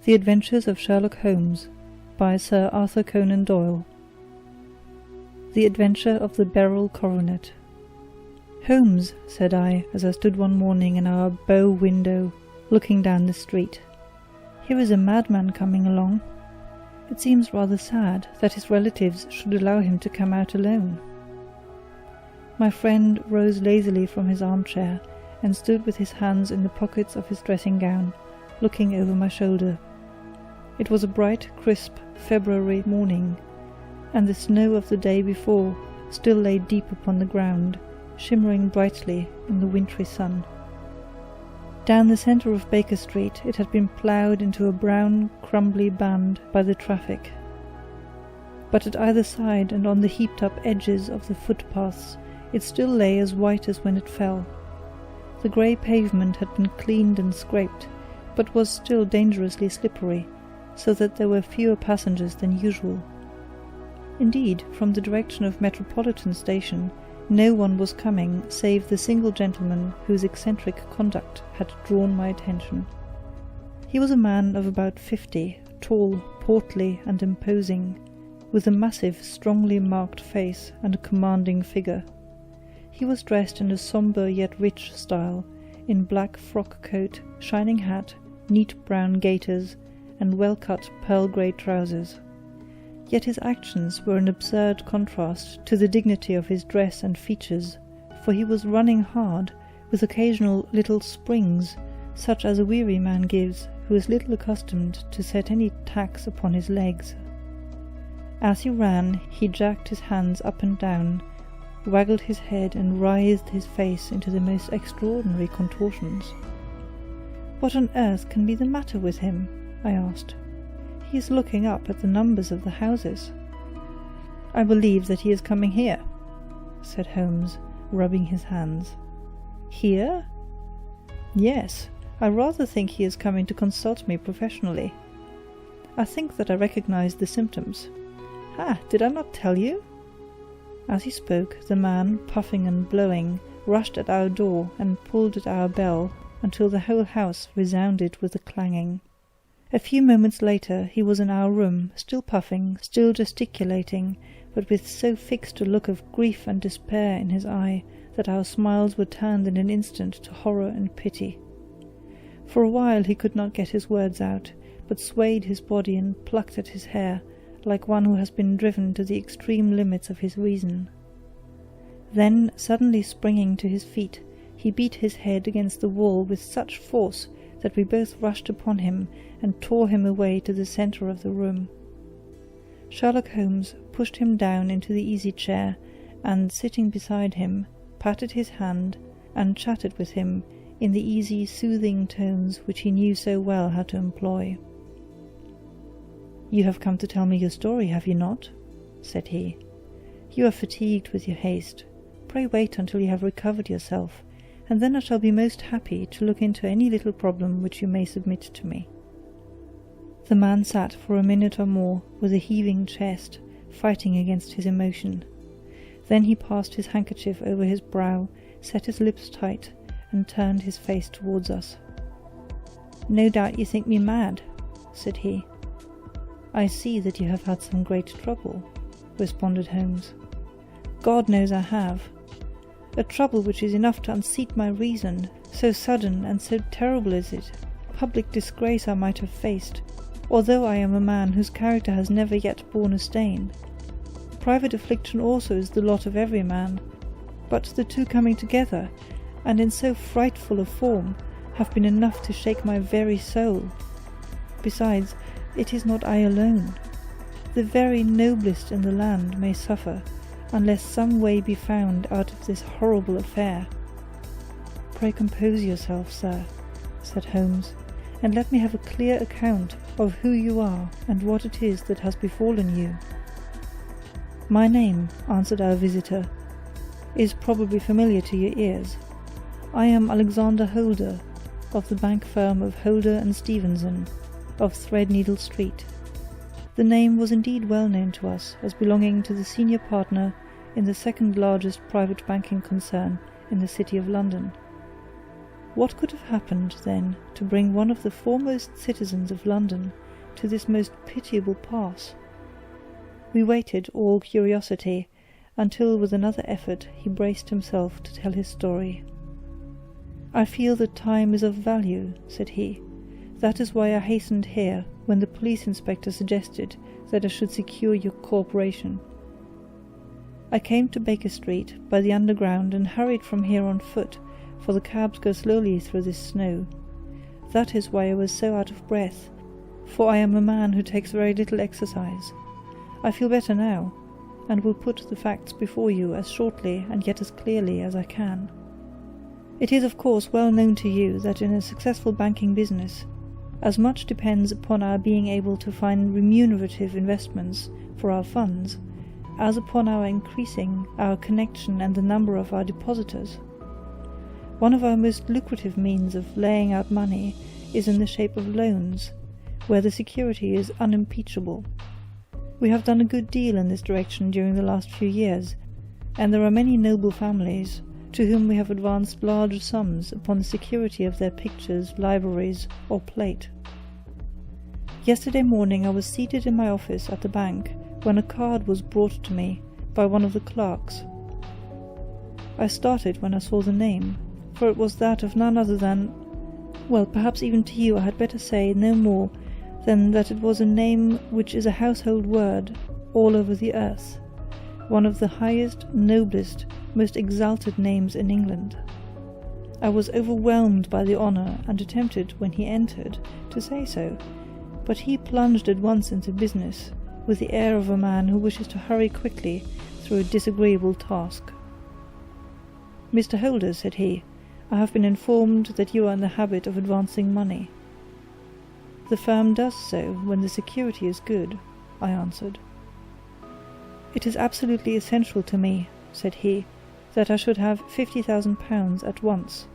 The Adventures of Sherlock Holmes by Sir Arthur Conan Doyle. The Adventure of the Beryl Coronet. "Holmes," said I, as I stood one morning in our bow window, looking down the street, "here is a madman coming along. It seems rather sad that his relatives should allow him to come out alone." My friend rose lazily from his armchair and stood with his hands in the pockets of his dressing gown, looking over my shoulder. It was a bright, crisp February morning, and the snow of the day before still lay deep upon the ground, shimmering brightly in the wintry sun. Down the centre of Baker Street it had been ploughed into a brown, crumbly band by the traffic. But at either side and on the heaped-up edges of the footpaths it still lay as white as when it fell. The grey pavement had been cleaned and scraped, but was still dangerously slippery, so that there were fewer passengers than usual. Indeed, from the direction of Metropolitan Station, no one was coming save the single gentleman whose eccentric conduct had drawn my attention. He was a man of about 50, tall, portly, and imposing, with a massive, strongly marked face and a commanding figure. He was dressed in a sombre yet rich style, in black frock coat, shining hat, neat brown gaiters, and well-cut pearl-grey trousers. Yet his actions were an absurd contrast to the dignity of his dress and features, for he was running hard, with occasional little springs, such as a weary man gives who is little accustomed to set any tax upon his legs. As he ran, he jacked his hands up and down, waggled his head, and writhed his face into the most extraordinary contortions. "What on earth can be the matter with him?" I asked. "He is looking up at the numbers of the houses." "I believe that he is coming here," said Holmes, rubbing his hands. "Here?" "Yes, I rather think he is coming to consult me professionally. I think that I recognize the symptoms. Did I not tell you?" As he spoke, the man, puffing and blowing, rushed at our door and pulled at our bell until the whole house resounded with the clanging. A few moments later he was in our room, still puffing, still gesticulating, but with so fixed a look of grief and despair in his eye that our smiles were turned in an instant to horror and pity. For a while he could not get his words out, but swayed his body and plucked at his hair, like one who has been driven to the extreme limits of his reason. Then, suddenly springing to his feet, he beat his head against the wall with such force that we both rushed upon him and tore him away to the centre of the room. Sherlock Holmes pushed him down into the easy-chair, and, sitting beside him, patted his hand and chatted with him in the easy, soothing tones which he knew so well how to employ. "You have come to tell me your story, have you not?" said he. "You are fatigued with your haste. Pray wait until you have recovered yourself, and then I shall be most happy to look into any little problem which you may submit to me." The man sat for a minute or more with a heaving chest, fighting against his emotion. Then he passed his handkerchief over his brow, set his lips tight, and turned his face towards us. "No doubt you think me mad," said he. "I see that you have had some great trouble," responded Holmes. "God knows I have. A trouble which is enough to unseat my reason, so sudden and so terrible is it. Public disgrace I might have faced, although I am a man whose character has never yet borne a stain. Private affliction also is the lot of every man, but the two coming together, and in so frightful a form, have been enough to shake my very soul. Besides, it is not I alone. The very noblest in the land may suffer, unless some way be found out of this horrible affair." "Pray compose yourself, sir," said Holmes, "and let me have a clear account of who you are and what it is that has befallen you." "My name," answered our visitor, "is probably familiar to your ears. I am Alexander Holder, of the bank firm of Holder and Stevenson, of Threadneedle Street." The name was indeed well known to us as belonging to the senior partner in the second largest private banking concern in the city of London. What could have happened, then, to bring one of the foremost citizens of London to this most pitiable pass? We waited, all curiosity, until with another effort he braced himself to tell his story. "I feel that time is of value," said he. "That is why I hastened here when the police inspector suggested that I should secure your cooperation. I came to Baker Street by the Underground and hurried from here on foot, for the cabs go slowly through this snow. That is why I was so out of breath, for I am a man who takes very little exercise. I feel better now, and will put the facts before you as shortly and yet as clearly as I can. It is of course well known to you that in a successful banking business, as much depends upon our being able to find remunerative investments for our funds, as upon our increasing our connection and the number of our depositors. One of our most lucrative means of laying out money is in the shape of loans, where the security is unimpeachable. We have done a good deal in this direction during the last few years, and there are many noble families to whom we have advanced large sums upon the security of their pictures, libraries, or plate. Yesterday morning I was seated in my office at the bank when a card was brought to me by one of the clerks. I started when I saw the name, for it was that of none other than— well, perhaps even to you I had better say no more than that it was a name which is a household word all over the earth, one of the highest, noblest, most exalted names in England. I was overwhelmed by the honour, and attempted, when he entered, to say so, but he plunged at once into business, with the air of a man who wishes to hurry quickly through a disagreeable task. "Mr. Holder," said he, "I have been informed that you are in the habit of advancing money." "The firm does so when the security is good," I answered. "It is absolutely essential to me," said he, "that I should have £50,000 at once.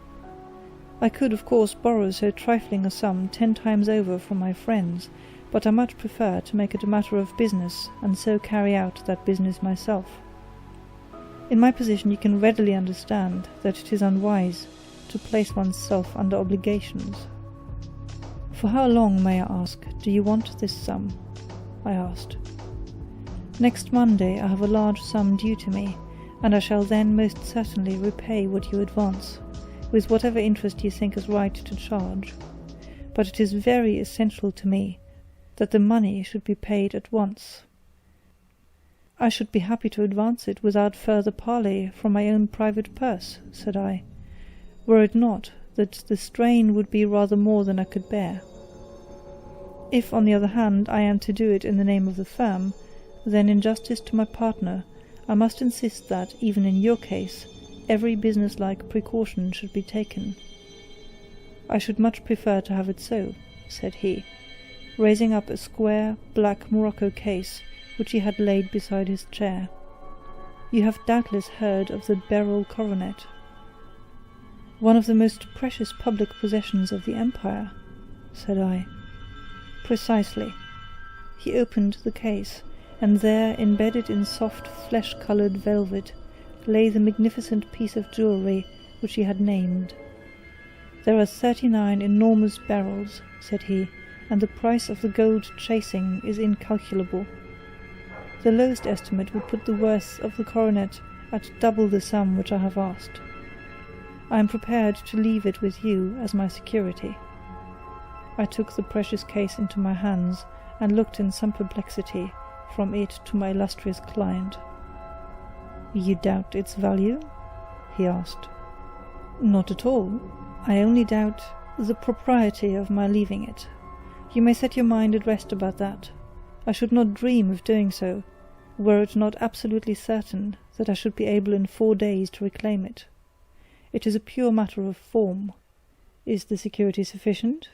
I could, of course, borrow so trifling a sum 10 times over from my friends, but I much prefer to make it a matter of business, and so carry out that business myself. In my position you can readily understand that it is unwise to place oneself under obligations." "For how long, may I ask, do you want this sum?" I asked. "Next Monday I have a large sum due to me, and I shall then most certainly repay what you advance, with whatever interest you think is right to charge. But it is very essential to me that the money should be paid at once." "I should be happy to advance it without further parley from my own private purse," said I, "were it not that the strain would be rather more than I could bear. If, on the other hand, I am to do it in the name of the firm, then in justice to my partner I must insist that, even in your case, every business-like precaution should be taken." "I should much prefer to have it so," said he, raising up a square, black morocco case which he had laid beside his chair. "You have doubtless heard of the beryl coronet." "One of the most precious public possessions of the Empire," said I. "Precisely." He opened the case, and there, embedded in soft flesh-coloured velvet, lay the magnificent piece of jewellery which he had named. "There are 39 enormous beryls," said he, "and the price of the gold chasing is incalculable. The lowest estimate would put the worth of the coronet at double the sum which I have asked. I am prepared to leave it with you as my security." I took the precious case into my hands, and looked in some perplexity from it to my illustrious client. "You doubt its value?" he asked. "Not at all. I only doubt the propriety of my leaving it. You may set your mind at rest about that. I should not dream of doing so, were it not absolutely certain that I should be able in 4 days to reclaim it. It is a pure matter of form. Is the security sufficient?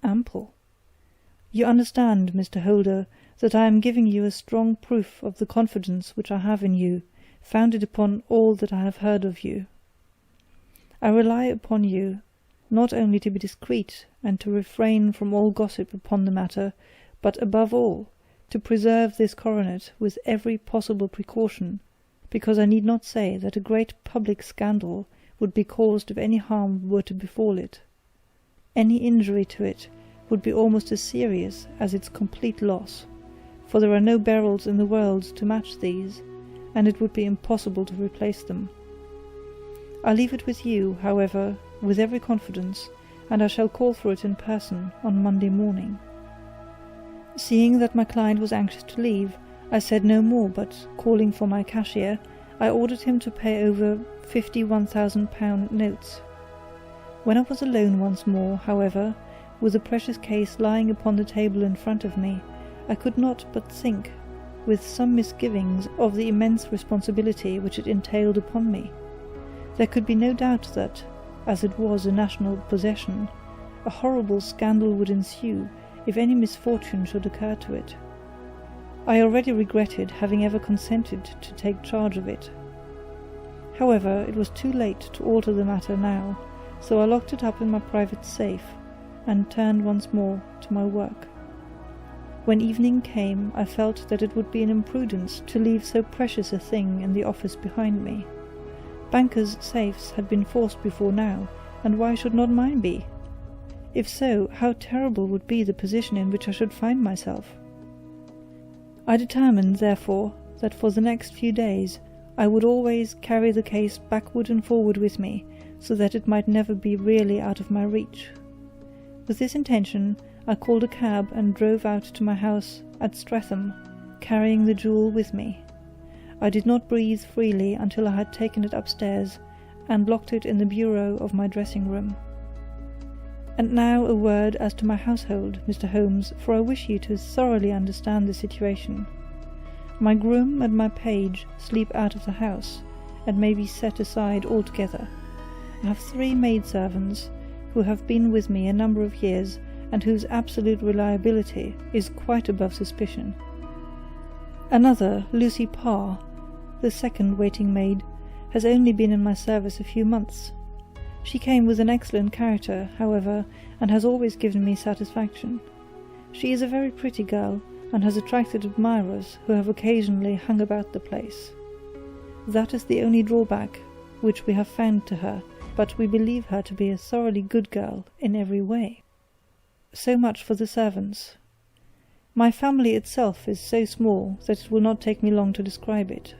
Ample. You understand, Mr. Holder, that I am giving you a strong proof of the confidence which I have in you, founded upon all that I have heard of you. I rely upon you, not only to be discreet and to refrain from all gossip upon the matter, but above all, to preserve this coronet with every possible precaution, because I need not say that a great public scandal would be caused if any harm were to befall it. Any injury to it would be almost as serious as its complete loss, for there are no beryls in the world to match these, and it would be impossible to replace them. I leave it with you, however, with every confidence, and I shall call for it in person on Monday morning." Seeing that my client was anxious to leave, I said no more, but, calling for my cashier, I ordered him to pay over 50 £1,000 notes. When I was alone once more, however, with the precious case lying upon the table in front of me, I could not but think, with some misgivings, of the immense responsibility which it entailed upon me. There could be no doubt that, as it was a national possession, a horrible scandal would ensue if any misfortune should occur to it. I already regretted having ever consented to take charge of it. However, it was too late to alter the matter now, so I locked it up in my private safe, and turned once more to my work. When evening came, I felt that it would be an imprudence to leave so precious a thing in the office behind me. Bankers' safes had been forced before now, and why should not mine be? If so, how terrible would be the position in which I should find myself. I determined, therefore, that for the next few days I would always carry the case backward and forward with me, so that it might never be really out of my reach. With this intention, I called a cab and drove out to my house at Streatham, carrying the jewel with me. I did not breathe freely until I had taken it upstairs and locked it in the bureau of my dressing-room. And now a word as to my household, Mr. Holmes, for I wish you to thoroughly understand the situation. My groom and my page sleep out of the house, and may be set aside altogether. I have 3 maidservants, who have been with me a number of years, and whose absolute reliability is quite above suspicion. Another, Lucy Parr, the second waiting maid, has only been in my service a few months. She came with an excellent character, however, and has always given me satisfaction. She is a very pretty girl, and has attracted admirers who have occasionally hung about the place. That is the only drawback which we have found to her, but we believe her to be a thoroughly good girl in every way. So much for the servants. My family itself is so small that it will not take me long to describe it.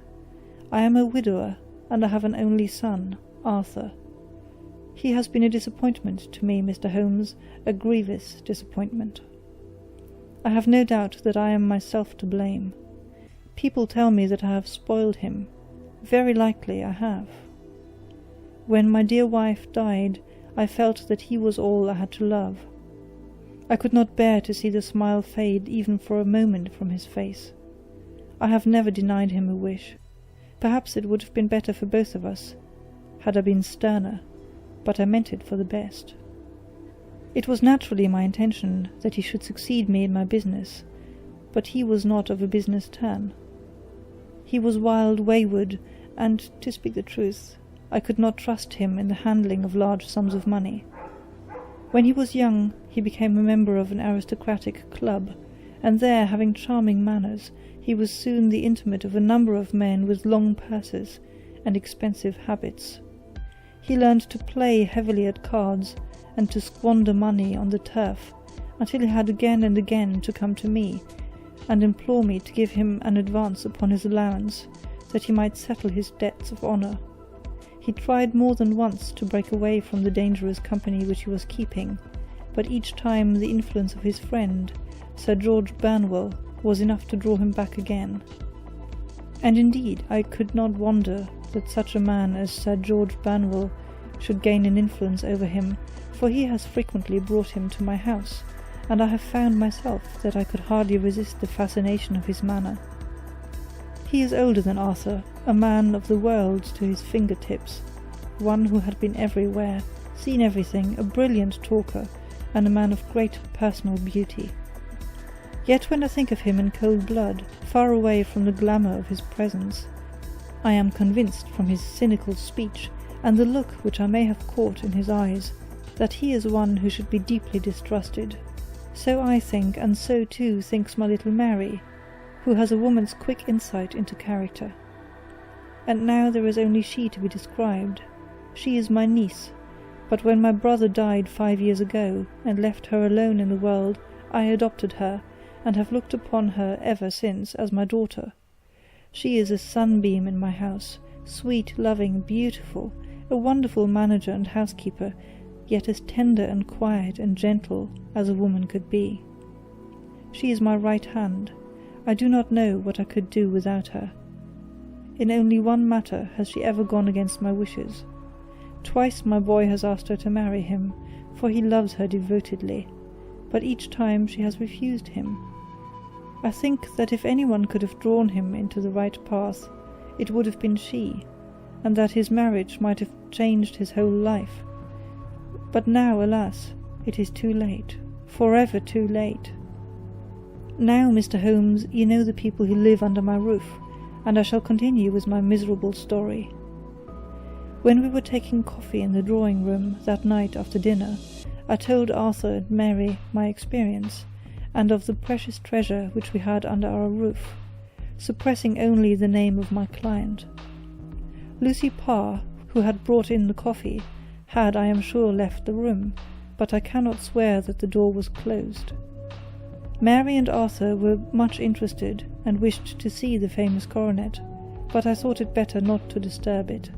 I am a widower, and I have an only son, Arthur. He has been a disappointment to me, Mr. Holmes, a grievous disappointment. I have no doubt that I am myself to blame. People tell me that I have spoiled him. Very likely I have. When my dear wife died, I felt that he was all I had to love. I could not bear to see the smile fade even for a moment from his face. I have never denied him a wish. Perhaps it would have been better for both of us, had I been sterner, but I meant it for the best. It was naturally my intention that he should succeed me in my business, but he was not of a business turn. He was wild, wayward, and, to speak the truth, I could not trust him in the handling of large sums of money. When he was young, he became a member of an aristocratic club, and there, having charming manners, he was soon the intimate of a number of men with long purses and expensive habits. He learned to play heavily at cards, and to squander money on the turf, until he had again and again to come to me, and implore me to give him an advance upon his allowance, that he might settle his debts of honour. He tried more than once to break away from the dangerous company which he was keeping, but each time the influence of his friend, Sir George Burnwell, was enough to draw him back again. And indeed I could not wonder that such a man as Sir George Burnwell should gain an influence over him, for he has frequently brought him to my house, and I have found myself that I could hardly resist the fascination of his manner. He is older than Arthur, a man of the world to his fingertips, one who had been everywhere, seen everything, a brilliant talker, and a man of great personal beauty. Yet when I think of him in cold blood, far away from the glamour of his presence, I am convinced from his cynical speech, and the look which I may have caught in his eyes, that he is one who should be deeply distrusted. So I think, and so too thinks my little Mary, who has a woman's quick insight into character. And now there is only she to be described, She is my niece, but when my brother died 5 years ago and left her alone in the world, I adopted her, and have looked upon her ever since as my daughter. She is a sunbeam in my house, sweet, loving, beautiful, a wonderful manager and housekeeper, yet as tender and quiet and gentle as a woman could be. She is my right hand. I do not know what I could do without her. In only one matter has she ever gone against my wishes. Twice my boy has asked her to marry him, for he loves her devotedly, but each time she has refused him. I think that if anyone could have drawn him into the right path, it would have been she, and that his marriage might have changed his whole life. But now, alas, it is too late, forever too late. Now, Mr. Holmes, you know the people who live under my roof, and I shall continue with my miserable story. When we were taking coffee in the drawing-room that night after dinner, I told Arthur and Mary my experience, and of the precious treasure which we had under our roof, suppressing only the name of my client. Lucy Parr, who had brought in the coffee, had, I am sure, left the room, but I cannot swear that the door was closed. Mary and Arthur were much interested, and wished to see the famous coronet, but I thought it better not to disturb it.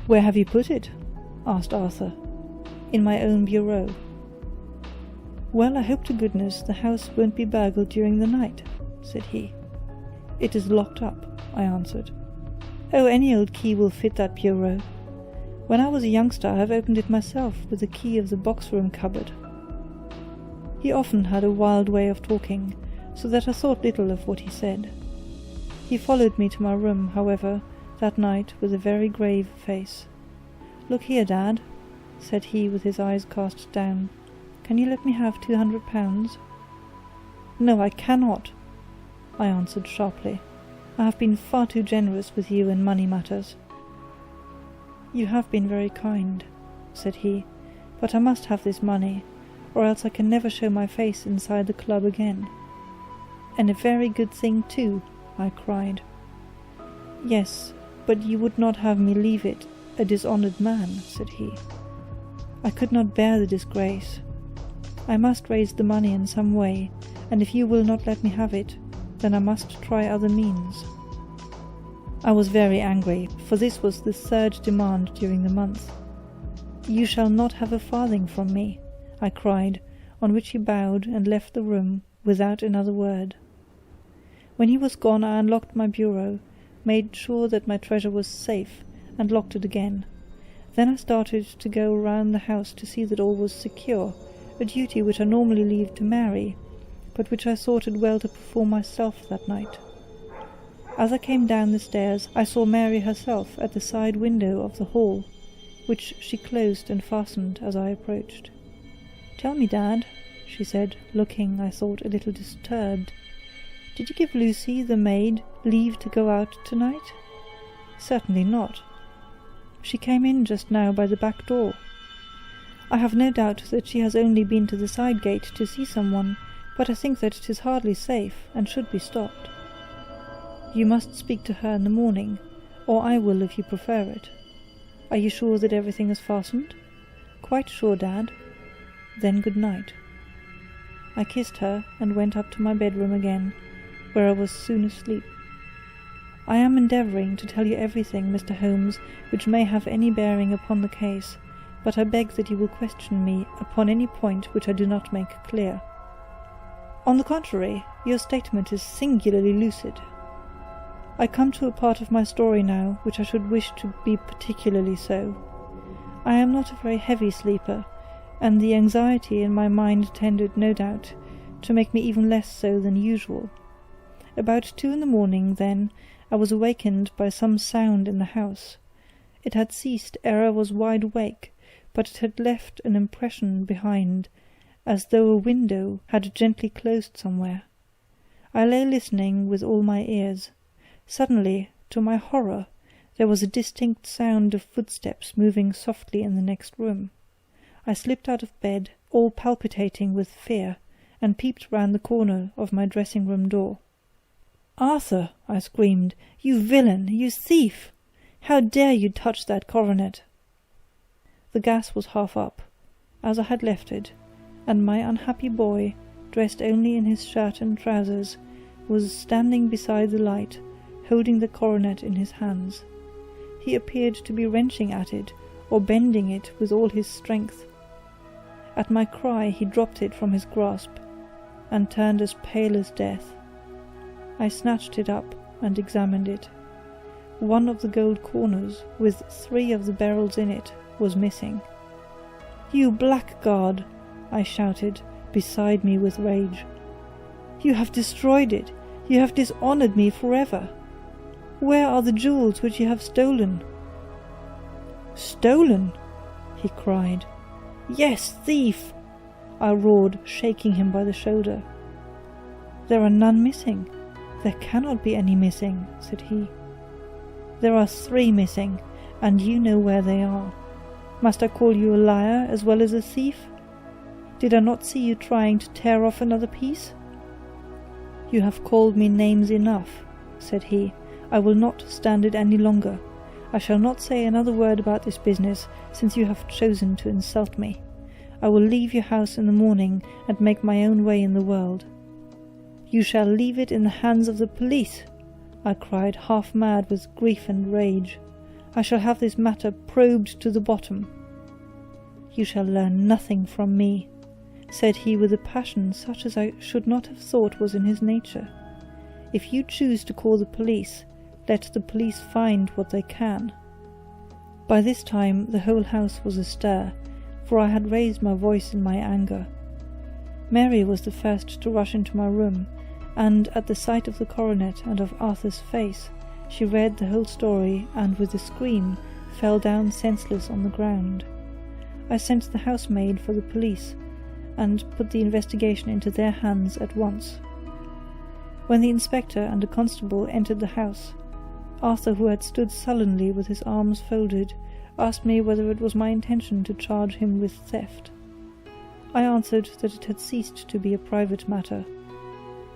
"Where have you put it?" asked Arthur. "In my own bureau." "Well, I hope to goodness the house won't be burgled during the night," said he. "It is locked up," I answered. "Oh, any old key will fit that bureau. When I was a youngster I have opened it myself with the key of the box-room cupboard." He often had a wild way of talking, so that I thought little of what he said. He followed me to my room, however, that night with a very grave face. "Look here, Dad," said he with his eyes cast down. "Can you let me have £200? "No, I cannot," I answered sharply. "I have been far too generous with you in money matters." "You have been very kind," said he, "but I must have this money, or else I can never show my face inside the club again." "And a very good thing too," I cried. "Yes, but you would not have me leave it a dishonoured man," said he. "I could not bear the disgrace. I must raise the money in some way, and if you will not let me have it, then I must try other means." I was very angry, for this was the third demand during the month. "You shall not have a farthing from me," I cried, on which he bowed and left the room without another word. When he was gone I unlocked my bureau, made sure that my treasure was safe, and locked it again. Then I started to go round the house to see that all was secure, a duty which I normally leave to Mary, but which I thought it well to perform myself that night. As I came down the stairs I saw Mary herself at the side window of the hall, which she closed and fastened as I approached. "Tell me, Dad," she said, looking, I thought, a little disturbed, "did you give Lucy, the maid, leave to go out tonight?" "Certainly not. She came in just now by the back door. I have no doubt that she has only been to the side gate to see someone, but I think that it is hardly safe, and should be stopped. You must speak to her in the morning, or I will if you prefer it. Are you sure that everything is fastened?" "Quite sure, Dad." "Then good night." I kissed her and went up to my bedroom again, where I was soon asleep. I am endeavouring to tell you everything, Mr. Holmes, which may have any bearing upon the case, but I beg that you will question me upon any point which I do not make clear. On the contrary, your statement is singularly lucid. I come to a part of my story now which I should wish to be particularly so. I am not a very heavy sleeper, and the anxiety in my mind tended, no doubt, to make me even less so than usual. About 2 in the morning, then, I was awakened by some sound in the house. It had ceased ere I was wide awake, but it had left an impression behind, as though a window had gently closed somewhere. I lay listening with all my ears. Suddenly, to my horror, there was a distinct sound of footsteps moving softly in the next room. I slipped out of bed, all palpitating with fear, and peeped round the corner of my dressing-room door. "Arthur!" I screamed. "You villain! You thief! How dare you touch that coronet?" The gas was half up, as I had left it, and my unhappy boy, dressed only in his shirt and trousers, was standing beside the light, holding the coronet in his hands. He appeared to be wrenching at it, or bending it with all his strength. At my cry he dropped it from his grasp, and turned as pale as death. I snatched it up and examined it. One of the gold corners, with 3 of the beryls in it, was missing. "You blackguard!" I shouted, beside me with rage. "You have destroyed it! You have dishonoured me forever! Where are the jewels which you have stolen?" "Stolen?" he cried. "Yes, thief!" I roared, shaking him by the shoulder. "There are none missing. There cannot be any missing," said he. "There are 3 missing, and you know where they are. Must I call you a liar as well as a thief? Did I not see you trying to tear off another piece?" "You have called me names enough," said he. "I will not stand it any longer. I shall not say another word about this business, since you have chosen to insult me. I will leave your house in the morning, and make my own way in the world." "You shall leave it in the hands of the police," I cried, half mad with grief and rage. "I shall have this matter probed to the bottom." "You shall learn nothing from me," said he with a passion such as I should not have thought was in his nature. "If you choose to call the police, let the police find what they can." By this time the whole house was astir, for I had raised my voice in my anger. Mary was the first to rush into my room, and at the sight of the coronet and of Arthur's face, she read the whole story, and with a scream fell down senseless on the ground. I sent the housemaid for the police, and put the investigation into their hands at once. When the inspector and a constable entered the house, Arthur, who had stood sullenly with his arms folded, asked me whether it was my intention to charge him with theft. I answered that it had ceased to be a private matter,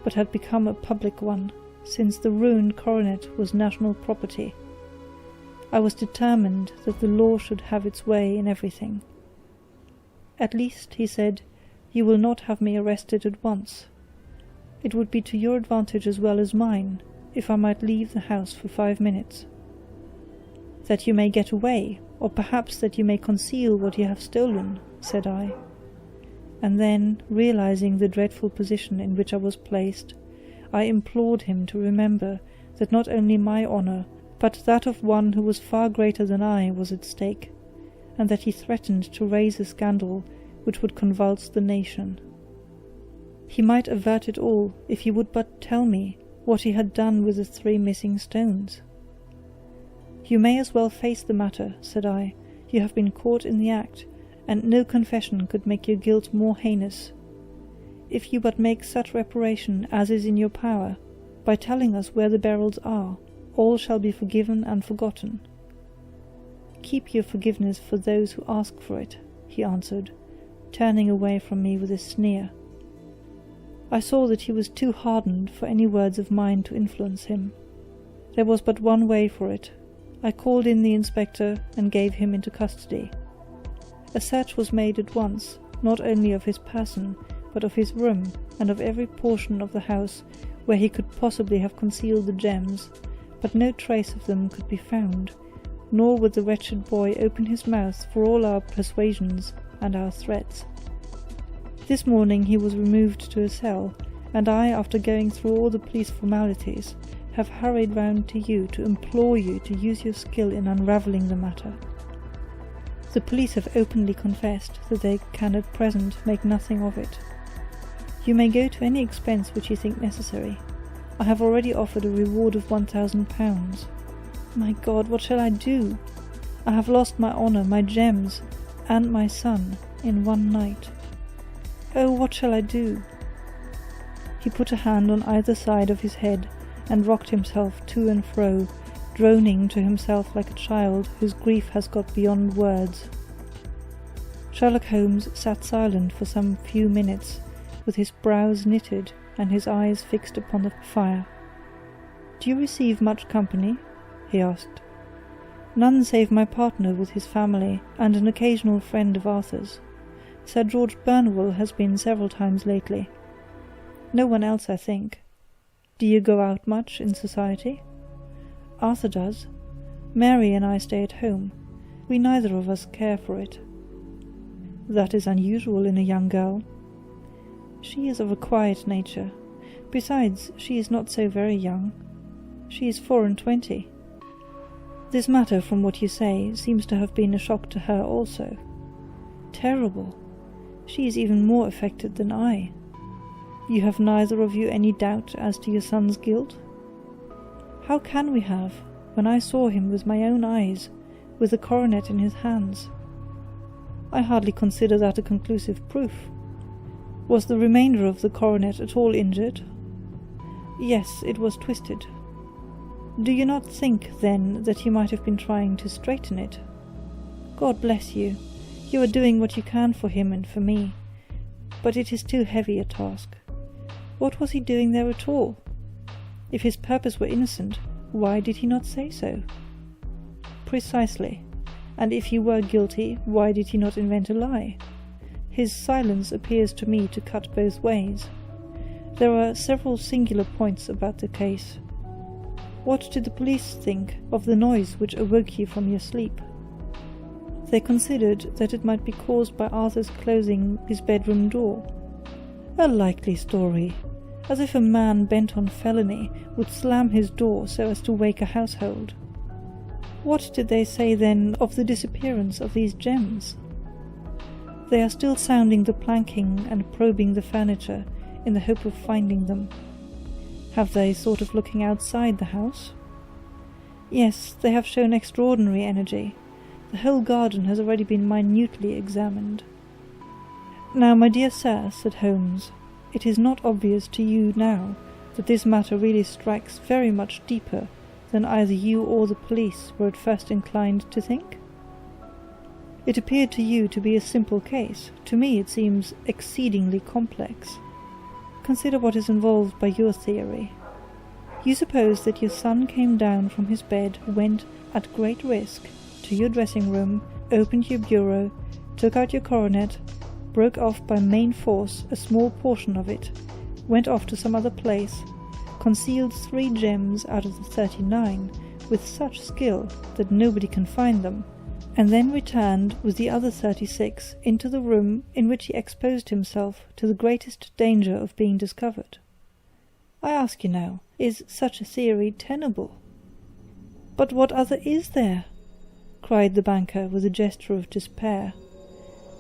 but had become a public one, since the ruined coronet was national property. I was determined that the law should have its way in everything. "At least," he said, "you will not have me arrested at once. It would be to your advantage as well as mine, if I might leave the house for 5 minutes." "That you may get away, or perhaps that you may conceal what you have stolen," said I. And then, realizing the dreadful position in which I was placed, I implored him to remember that not only my honour, but that of one who was far greater than I was at stake, and that he threatened to raise a scandal which would convulse the nation. He might avert it all if he would but tell me what he had done with the 3 missing stones. "You may as well face the matter," said I. "You have been caught in the act, and no confession could make your guilt more heinous. If you but make such reparation as is in your power, by telling us where the beryls are, all shall be forgiven and forgotten." "Keep your forgiveness for those who ask for it," he answered, turning away from me with a sneer. I saw that he was too hardened for any words of mine to influence him. There was but one way for it. I called in the inspector and gave him into custody. A search was made at once, not only of his person, but of his room, and of every portion of the house where he could possibly have concealed the gems, but no trace of them could be found, nor would the wretched boy open his mouth for all our persuasions and our threats. This morning he was removed to a cell, and I, after going through all the police formalities, have hurried round to you to implore you to use your skill in unravelling the matter. The police have openly confessed that they can at present make nothing of it. You may go to any expense which you think necessary. I have already offered a reward of £1,000. My God, what shall I do? I have lost my honour, my gems, and my son in one night. Oh, what shall I do?" He put a hand on either side of his head and rocked himself to and fro, droning to himself like a child whose grief has got beyond words. Sherlock Holmes sat silent for some few minutes, with his brows knitted and his eyes fixed upon the fire. "Do you receive much company?" he asked. None save my partner with his family, and an occasional friend of Arthur's. Sir George Burnwell has been several times lately. No one else, I think. Do you go out much in society? Arthur does. Mary and I stay at home. We neither of us care for it. That is unusual in a young girl. She is of a quiet nature. Besides, she is not so very young. She is 24. This matter, from what you say, seems to have been a shock to her also. Terrible. She is even more affected than I. You have neither of you any doubt as to your son's guilt? How can we have, when I saw him with my own eyes, with the coronet in his hands? I hardly consider that a conclusive proof. Was the remainder of the coronet at all injured? Yes, it was twisted. Do you not think, then, that he might have been trying to straighten it? God bless you. You are doing what you can for him and for me, but it is too heavy a task. What was he doing there at all? If his purpose were innocent, why did he not say so? Precisely. And if he were guilty, why did he not invent a lie? His silence appears to me to cut both ways. There are several singular points about the case. What did the police think of the noise which awoke you from your sleep? They considered that it might be caused by Arthur's closing his bedroom door. A likely story, as if a man bent on felony would slam his door so as to wake a household. What did they say then of the disappearance of these gems? They are still sounding the planking and probing the furniture in the hope of finding them. Have they thought of looking outside the house? Yes, they have shown extraordinary energy. The whole garden has already been minutely examined. Now, my dear sir, said Holmes, it is not obvious to you now that this matter really strikes very much deeper than either you or the police were at first inclined to think? It appeared to you to be a simple case. To me it seems exceedingly complex. Consider what is involved by your theory. You suppose that your son came down from his bed, went, at great risk, to your dressing-room, opened your bureau, took out your coronet, broke off by main force a small portion of it, went off to some other place, concealed 3 gems out of the 39 with such skill that nobody can find them, and then returned with the other 36 into the room in which he exposed himself to the greatest danger of being discovered. I ask you now, is such a theory tenable? But what other is there? Cried the banker with a gesture of despair.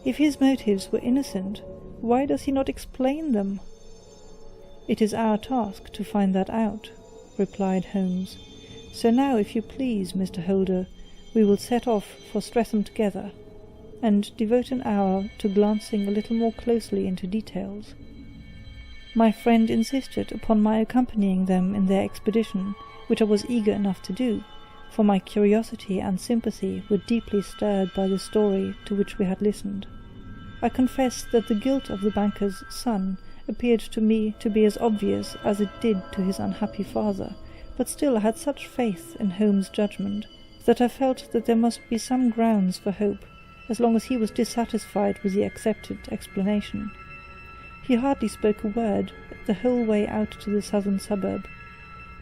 If his motives were innocent, why does he not explain them? It is our task to find that out, replied Holmes. So now, if you please, Mr. Holder, we will set off for Streatham together, and devote an hour to glancing a little more closely into details. My friend insisted upon my accompanying them in their expedition, which I was eager enough to do, for my curiosity and sympathy were deeply stirred by the story to which we had listened. I confess that the guilt of the banker's son appeared to me to be as obvious as it did to his unhappy father, but still I had such faith in Holmes' judgment that I felt that there must be some grounds for hope, as long as he was dissatisfied with the accepted explanation. He hardly spoke a word the whole way out to the southern suburb,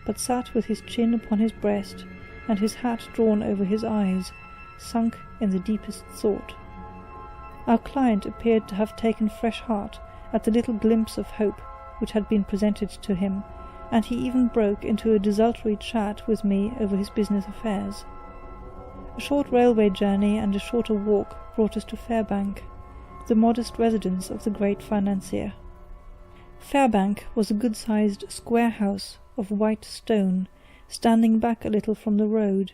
but sat with his chin upon his breast, and his hat drawn over his eyes, sunk in the deepest thought. Our client appeared to have taken fresh heart at the little glimpse of hope which had been presented to him, and he even broke into a desultory chat with me over his business affairs. A short railway journey and a shorter walk brought us to Fairbank, the modest residence of the great financier. Fairbank was a good-sized square house of white stone, standing back a little from the road.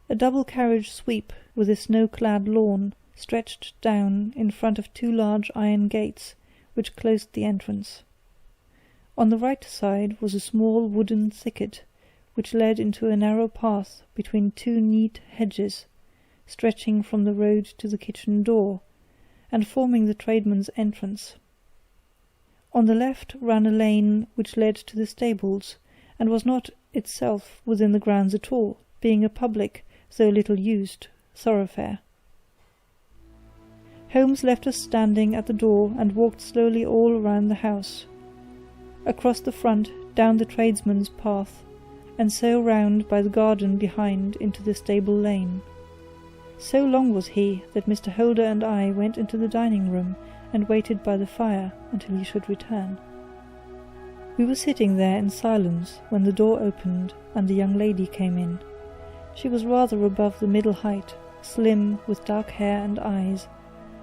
A double-carriage sweep with a snow-clad lawn stretched down in front of 2 large iron gates which closed the entrance. On the right side was a small wooden thicket which led into a narrow path between 2 neat hedges, stretching from the road to the kitchen door, and forming the tradesman's entrance. On the left ran a lane which led to the stables, and was not itself within the grounds at all, being a public, though little used, thoroughfare. Holmes left us standing at the door and walked slowly all round the house, across the front, down the tradesman's path, and so round by the garden behind into the stable lane. So long was he that Mr. Holder and I went into the dining-room and waited by the fire until he should return. We were sitting there in silence when the door opened and the young lady came in. She was rather above the middle height, slim, with dark hair and eyes,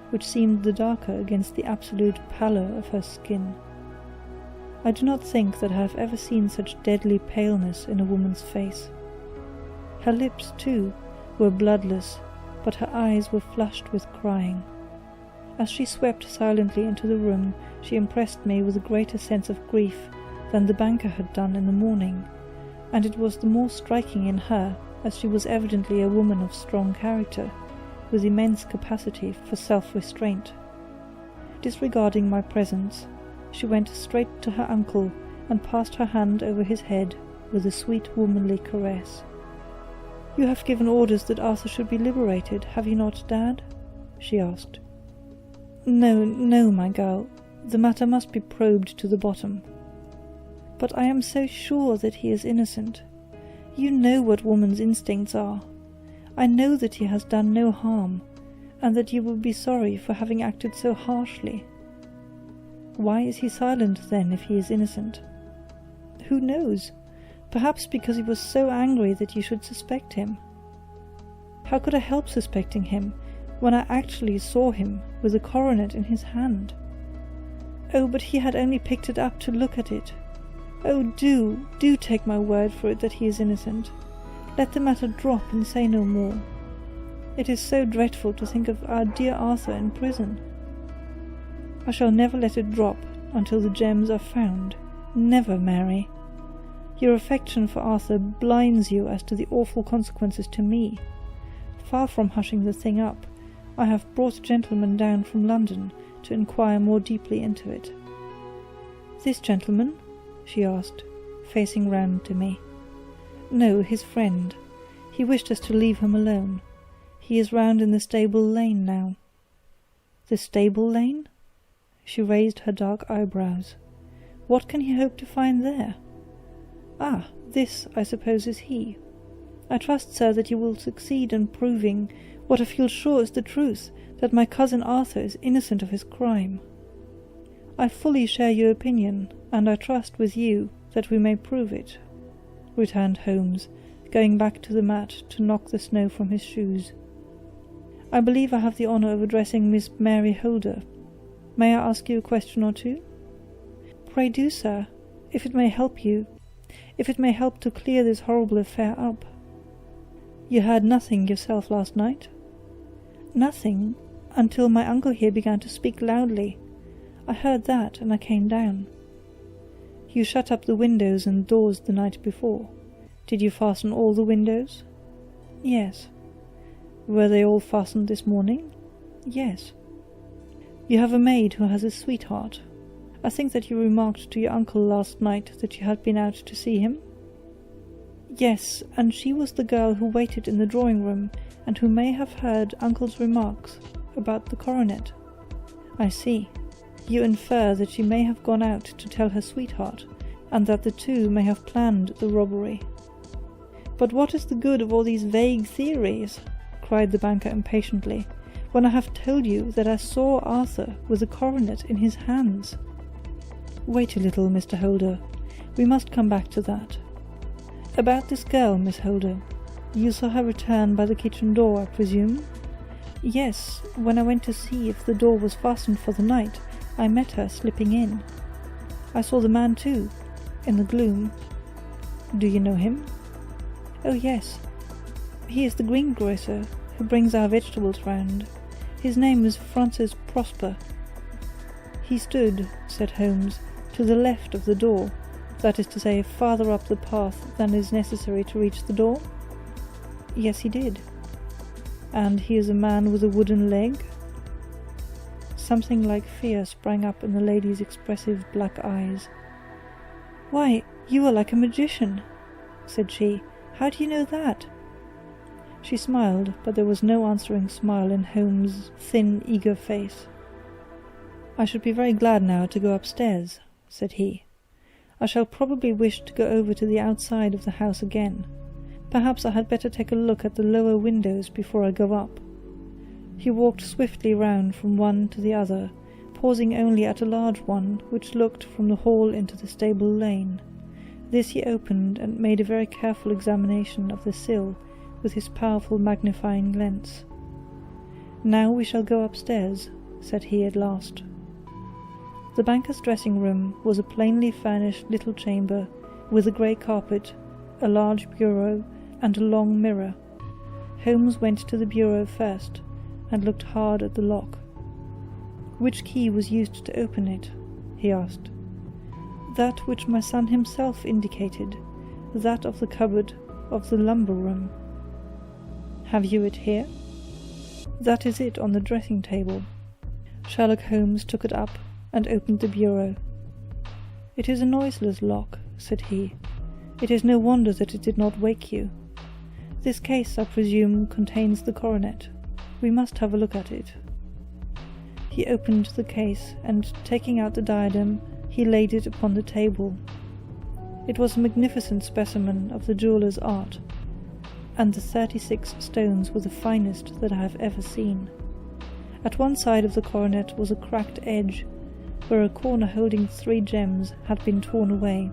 which seemed the darker against the absolute pallor of her skin. I do not think that I have ever seen such deadly paleness in a woman's face. Her lips, too, were bloodless, but her eyes were flushed with crying. As she swept silently into the room, she impressed me with a greater sense of grief than the banker had done in the morning, and it was the more striking in her as she was evidently a woman of strong character, with immense capacity for self-restraint. Disregarding my presence, she went straight to her uncle and passed her hand over his head with a sweet womanly caress. "You have given orders that Arthur should be liberated, have you not, Dad?" she asked. No, my girl. The matter must be probed to the bottom. But I am so sure that he is innocent. You know what woman's instincts are. I know that he has done no harm, and that you will be sorry for having acted so harshly. Why is he silent, then, if he is innocent? Who knows? Perhaps because he was so angry that you should suspect him. How could I help suspecting him, when I actually saw him with the coronet in his hand? Oh, but he had only picked it up to look at it. Oh, do take my word for it that he is innocent. Let the matter drop and say no more. It is so dreadful to think of our dear Arthur in prison. I shall never let it drop until the gems are found. Never, Mary. Your affection for Arthur blinds you as to the awful consequences to me. Far from hushing the thing up, I have brought a gentleman down from London to inquire more deeply into it." "This gentleman?" she asked, facing round to me. "No, his friend. He wished us to leave him alone. He is round in the stable lane now." "The stable lane?" She raised her dark eyebrows. "What can he hope to find there?" "Ah, this, I suppose, is he. I trust, sir, that you will succeed in proving what I feel sure is the truth, that my cousin Arthur is innocent of his crime." "I fully share your opinion, and I trust with you that we may prove it," returned Holmes, going back to the mat to knock the snow from his shoes. "I believe I have the honour of addressing Miss Mary Holder. May I ask you a question or two?" "Pray do, sir, if it may help to clear this horrible affair up." "You heard nothing yourself last night?" "Nothing, until my uncle here began to speak loudly. I heard that, and I came down." "You shut up the windows and doors the night before. Did you fasten all the windows?" "Yes." "Were they all fastened this morning?" "Yes." "You have a maid who has a sweetheart. I think that you remarked to your uncle last night that you had been out to see him?" "Yes, and she was the girl who waited in the drawing-room, and who may have heard uncle's remarks about the coronet." "I see. You infer that she may have gone out to tell her sweetheart, and that the two may have planned the robbery." "But what is the good of all these vague theories?" cried the banker impatiently, "when I have told you that I saw Arthur with the coronet in his hands?" "Wait a little, Mr. Holder. We must come back to that. About this girl, Miss Holder. You saw her return by the kitchen door, I presume?" "Yes, when I went to see if the door was fastened for the night, I met her slipping in. I saw the man too, in the gloom." "Do you know him?" "Oh, yes. He is the greengrocer who brings our vegetables round. His name is Francis Prosper." "He stood," said Holmes, "to the left of the door, that is to say, farther up the path than is necessary to reach the door?" "Yes, he did." "And he is a man with a wooden leg?" Something like fear sprang up in the lady's expressive black eyes. "Why, you are like a magician," said she. "How do you know that?" She smiled, but there was no answering smile in Holmes' thin, eager face. "I should be very glad now to go upstairs," said he. "I shall probably wish to go over to the outside of the house again. Perhaps I had better take a look at the lower windows before I go up." He walked swiftly round from one to the other, pausing only at a large one which looked from the hall into the stable lane. This he opened and made a very careful examination of the sill with his powerful magnifying lens. "Now we shall go upstairs," said he at last. The banker's dressing-room was a plainly furnished little chamber with a grey carpet, a large bureau, and a long mirror. Holmes went to the bureau first, and looked hard at the lock. "Which key was used to open it?" he asked. "That which my son himself indicated, that of the cupboard of the lumber room." "Have you it here?" "That is it on the dressing-table." Sherlock Holmes took it up and opened the bureau. "It is a noiseless lock," said he. "It is no wonder that it did not wake you. This case, I presume, contains the coronet. We must have a look at it." He opened the case, and taking out the diadem, he laid it upon the table. It was a magnificent specimen of the jeweller's art, and the 36 stones were the finest that I have ever seen. At one side of the coronet was a cracked edge, where a corner holding 3 gems had been torn away.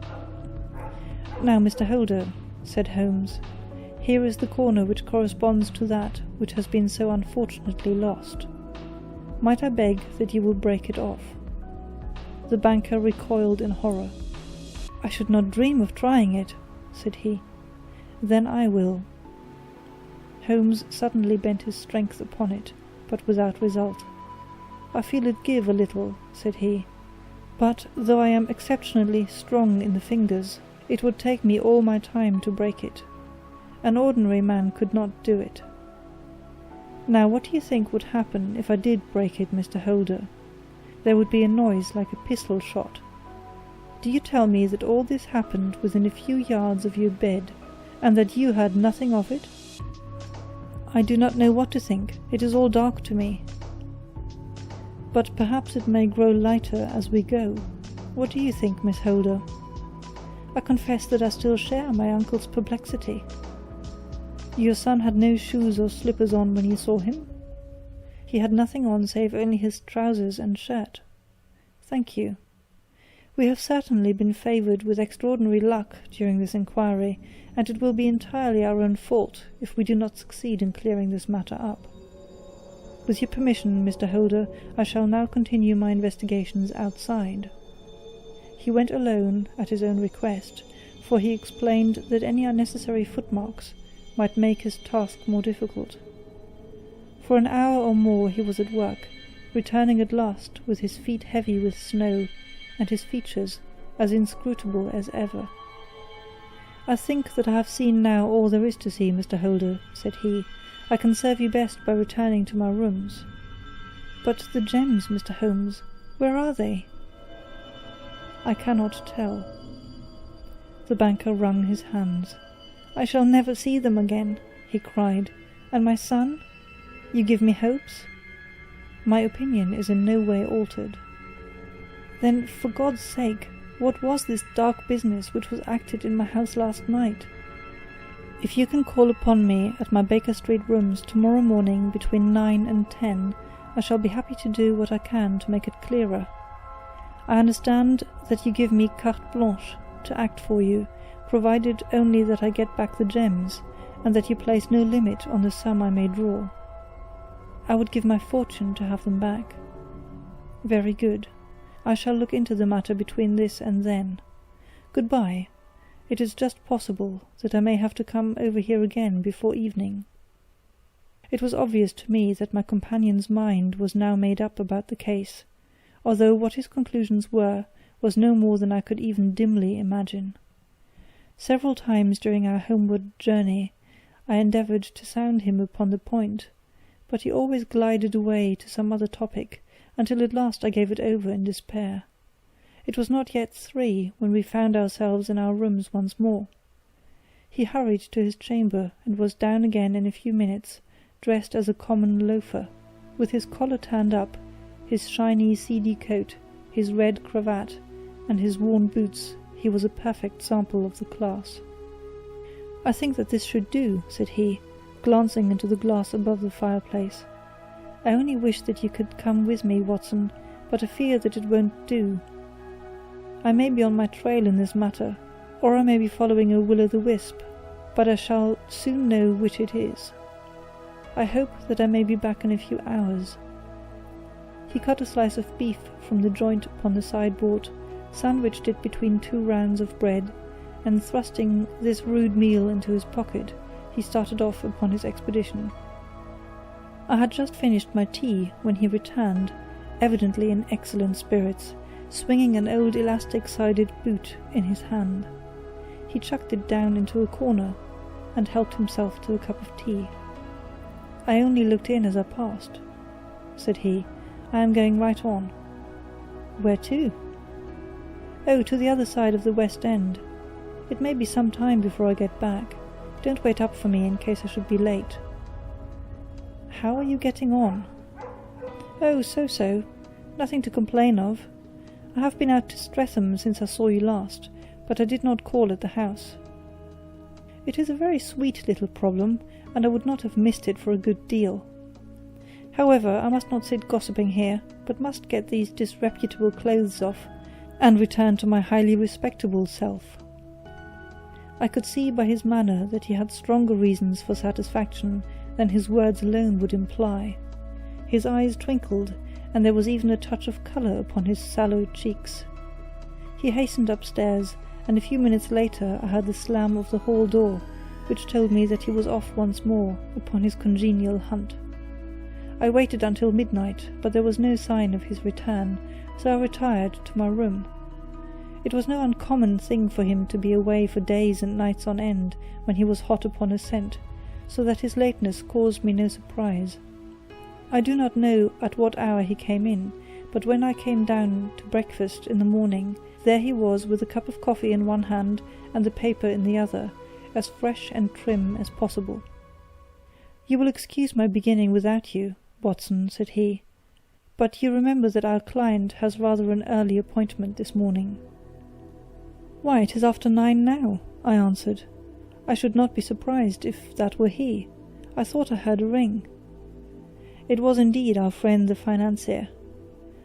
"Now, Mr. Holder," said Holmes, "here is the corner which corresponds to that which has been so unfortunately lost. Might I beg that you will break it off?" The banker recoiled in horror. "I should not dream of trying it," said he. "Then I will." Holmes suddenly bent his strength upon it, but without result. "I feel it give a little," said he, "but though I am exceptionally strong in the fingers, it would take me all my time to break it. An ordinary man could not do it. Now what do you think would happen if I did break it, Mr. Holder? There would be a noise like a pistol shot. Do you tell me that all this happened within a few yards of your bed, and that you heard nothing of it?" "I do not know what to think. It is all dark to me." "But perhaps it may grow lighter as we go. What do you think, Miss Holder?" "I confess that I still share my uncle's perplexity." "Your son had no shoes or slippers on when you saw him?" "He had nothing on save only his trousers and shirt." "Thank you. We have certainly been favoured with extraordinary luck during this inquiry, and it will be entirely our own fault if we do not succeed in clearing this matter up. With your permission, Mr. Holder, I shall now continue my investigations outside." He went alone at his own request, for he explained that any unnecessary footmarks might make his task more difficult. For an hour or more he was at work, returning at last with his feet heavy with snow, and his features as inscrutable as ever. "I think that I have seen now all there is to see, Mr. Holder," said he. "I can serve you best by returning to my rooms." "But the gems, Mr. Holmes, where are they?" "I cannot tell." The banker wrung his hands. "I shall never see them again," he cried. "And my son? You give me hopes?" "My opinion is in no way altered." "Then, for God's sake, what was this dark business which was acted in my house last night?" "If you can call upon me at my Baker Street rooms tomorrow morning between 9 and 10, I shall be happy to do what I can to make it clearer. I understand that you give me carte blanche to act for you, provided only that I get back the gems, and that you place no limit on the sum I may draw. I would give my fortune to have them back." "Very good. I shall look into the matter between this and then. Good-bye. It is just possible that I may have to come over here again before evening." It was obvious to me that my companion's mind was now made up about the case, although what his conclusions were was no more than I could even dimly imagine. Several times during our homeward journey I endeavoured to sound him upon the point, but he always glided away to some other topic, until at last I gave it over in despair. It was not yet 3 when we found ourselves in our rooms once more. He hurried to his chamber and was down again in a few minutes, dressed as a common loafer, with his collar turned up, his shiny seedy coat, his red cravat, and his worn boots. He was a perfect sample of the class. "I think that this should do," said he, glancing into the glass above the fireplace. "I only wish that you could come with me, Watson, but I fear that it won't do. I may be on my trail in this matter, or I may be following a will-o'-the-wisp, but I shall soon know which it is. I hope that I may be back in a few hours." He cut a slice of beef from the joint upon the sideboard, sandwiched it between 2 rounds of bread, and thrusting this rude meal into his pocket, he started off upon his expedition. I had just finished my tea when he returned, evidently in excellent spirits, swinging an old elastic-sided boot in his hand. He chucked it down into a corner, and helped himself to a cup of tea. "I only looked in as I passed," said he. "I am going right on." "Where to?" "Oh, to the other side of the West End. It may be some time before I get back. Don't wait up for me in case I should be late." "How are you getting on?" "Oh, so-so. Nothing to complain of. I have been out to Streatham since I saw you last, but I did not call at the house. It is a very sweet little problem, and I would not have missed it for a good deal. However, I must not sit gossiping here, but must get these disreputable clothes off, and return to my highly respectable self." I could see by his manner that he had stronger reasons for satisfaction than his words alone would imply. His eyes twinkled, and there was even a touch of colour upon his sallow cheeks. He hastened upstairs, and a few minutes later I heard the slam of the hall door, which told me that he was off once more upon his congenial hunt. I waited until midnight, but there was no sign of his return, so I retired to my room. It was no uncommon thing for him to be away for days and nights on end when he was hot upon a scent, so that his lateness caused me no surprise. I do not know at what hour he came in, but when I came down to breakfast in the morning, there he was with a cup of coffee in one hand and the paper in the other, as fresh and trim as possible. "You will excuse my beginning without you, Watson," said he, "but you remember that our client has rather an early appointment this morning." "Why, it is after 9 now," I answered. "I should not be surprised if that were he. I thought I heard a ring." It was indeed our friend the financier.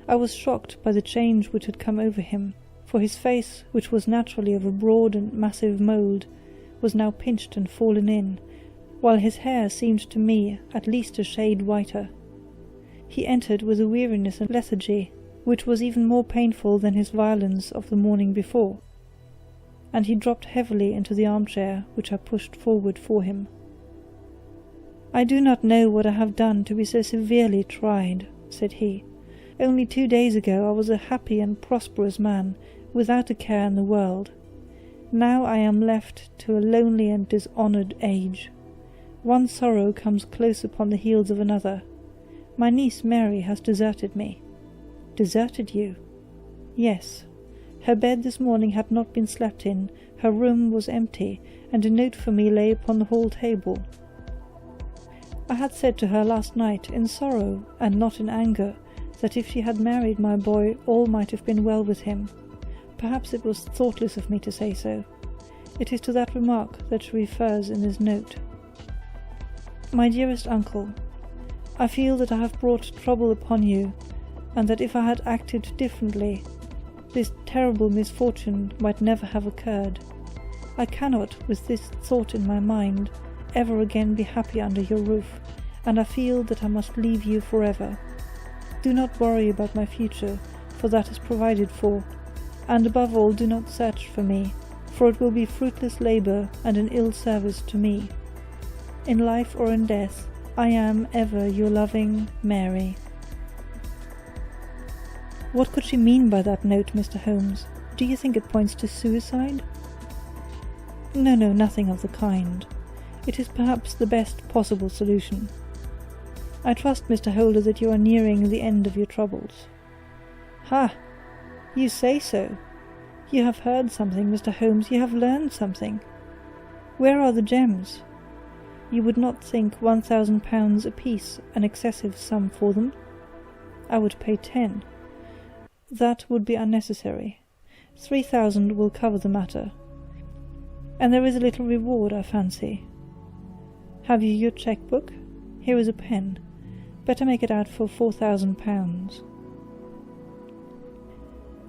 I was shocked by the change which had come over him, for his face, which was naturally of a broad and massive mould, was now pinched and fallen in, while his hair seemed to me at least a shade whiter. He entered with a weariness and lethargy which was even more painful than his violence of the morning before, and he dropped heavily into the armchair which I pushed forward for him. "I do not know what I have done to be so severely tried," said he. "Only 2 days ago I was a happy and prosperous man, without a care in the world. Now I am left to a lonely and dishonoured age. One sorrow comes close upon the heels of another. My niece Mary has deserted me." "Deserted you?" "Yes. Her bed this morning had not been slept in, her room was empty, and a note for me lay upon the hall table. I had said to her last night, in sorrow and not in anger, that if she had married my boy all might have been well with him. Perhaps it was thoughtless of me to say so. It is to that remark that she refers in this note. My dearest uncle, I feel that I have brought trouble upon you, and that if I had acted differently, this terrible misfortune might never have occurred. I cannot, with this thought in my mind, ever again be happy under your roof, and I feel that I must leave you forever. Do not worry about my future, for that is provided for, and above all do not search for me, for it will be fruitless labour and an ill service to me. In life or in death, I am ever your loving Mary. What could she mean by that note, Mr. Holmes? Do you think it points to suicide? No, nothing of the kind. It is perhaps the best possible solution. I trust, Mr. Holder, that you are nearing the end of your troubles. Ha! You say so. You have heard something, Mr. Holmes, you have learned something. Where are the gems? You would not think £1,000 apiece an excessive sum for them? I would pay 10. That would be unnecessary. 3,000 will cover the matter. And there is a little reward, I fancy. Have you your cheque-book? Here is a pen. Better make it out for £4,000.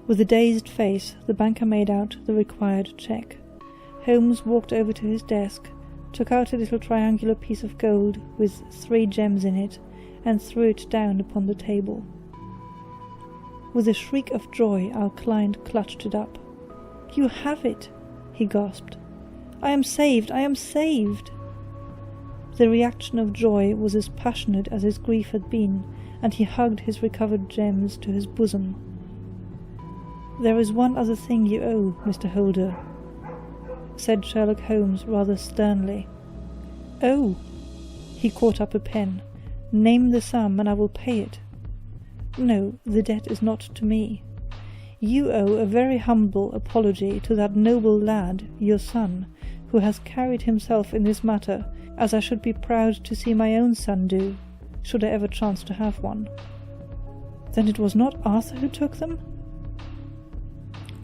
With a dazed face, the banker made out the required cheque. Holmes walked over to his desk, took out a little triangular piece of gold with 3 gems in it, and threw it down upon the table. With a shriek of joy, our client clutched it up. "You have it!" he gasped. "I am saved! I am saved!" The reaction of joy was as passionate as his grief had been, and he hugged his recovered gems to his bosom. "There is one other thing you owe, Mr. Holder," said Sherlock Holmes rather sternly. "Oh!" He caught up a pen. "Name the sum, and I will pay it." "No, the debt is not to me. You owe a very humble apology to that noble lad, your son, who has carried himself in this matter as I should be proud to see my own son do, should I ever chance to have one." "Then it was not Arthur who took them?"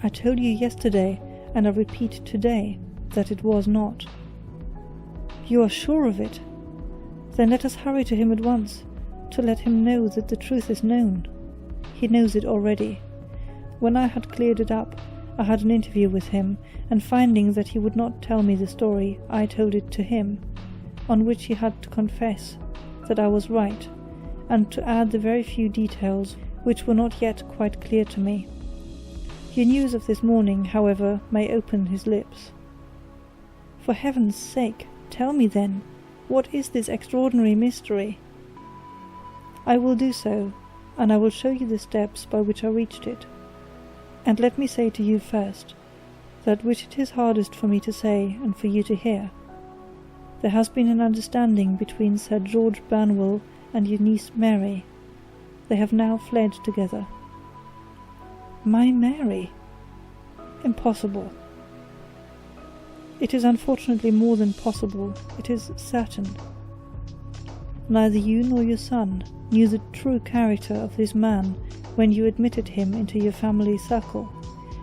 "I told you yesterday, and I repeat today, that it was not." "You are sure of it? Then let us hurry to him at once, to let him know that the truth is known. He knows it already. When I had cleared it up, I had an interview with him, and finding that he would not tell me the story, I told it to him, on which he had to confess that I was right, and to add the very few details which were not yet quite clear to me. Your news of this morning, however, may open his lips." "For heaven's sake, tell me then, what is this extraordinary mystery?" "I will do so, and I will show you the steps by which I reached it. And let me say to you first, that which it is hardest for me to say and for you to hear. There has been an understanding between Sir George Burnwell and your niece Mary. They have now fled together." "My Mary? Impossible." "It is unfortunately more than possible, it is certain. Neither you nor your son knew the true character of this man when you admitted him into your family circle.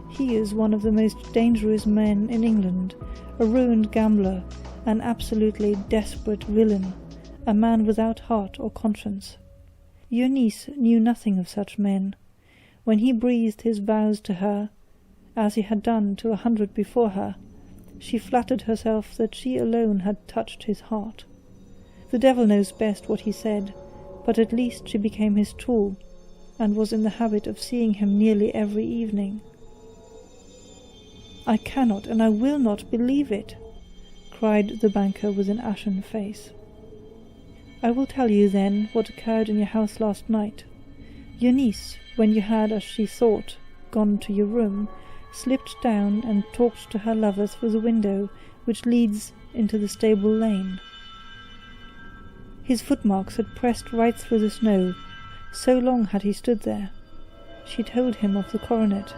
He is one of the most dangerous men in England, a ruined gambler, an absolutely desperate villain, a man without heart or conscience. Your niece knew nothing of such men. When he breathed his vows to her, as he had done to 100 before her, she flattered herself that she alone had touched his heart. The devil knows best what he said, but at least she became his tool, and was in the habit of seeing him nearly every evening." "I cannot and I will not believe it," cried the banker with an ashen face. "I will tell you, then, what occurred in your house last night. Your niece, when you had, as she thought, gone to your room, slipped down and talked to her lover through the window which leads into the stable lane. His footmarks had pressed right through the snow, so long had he stood there. She told him of the coronet.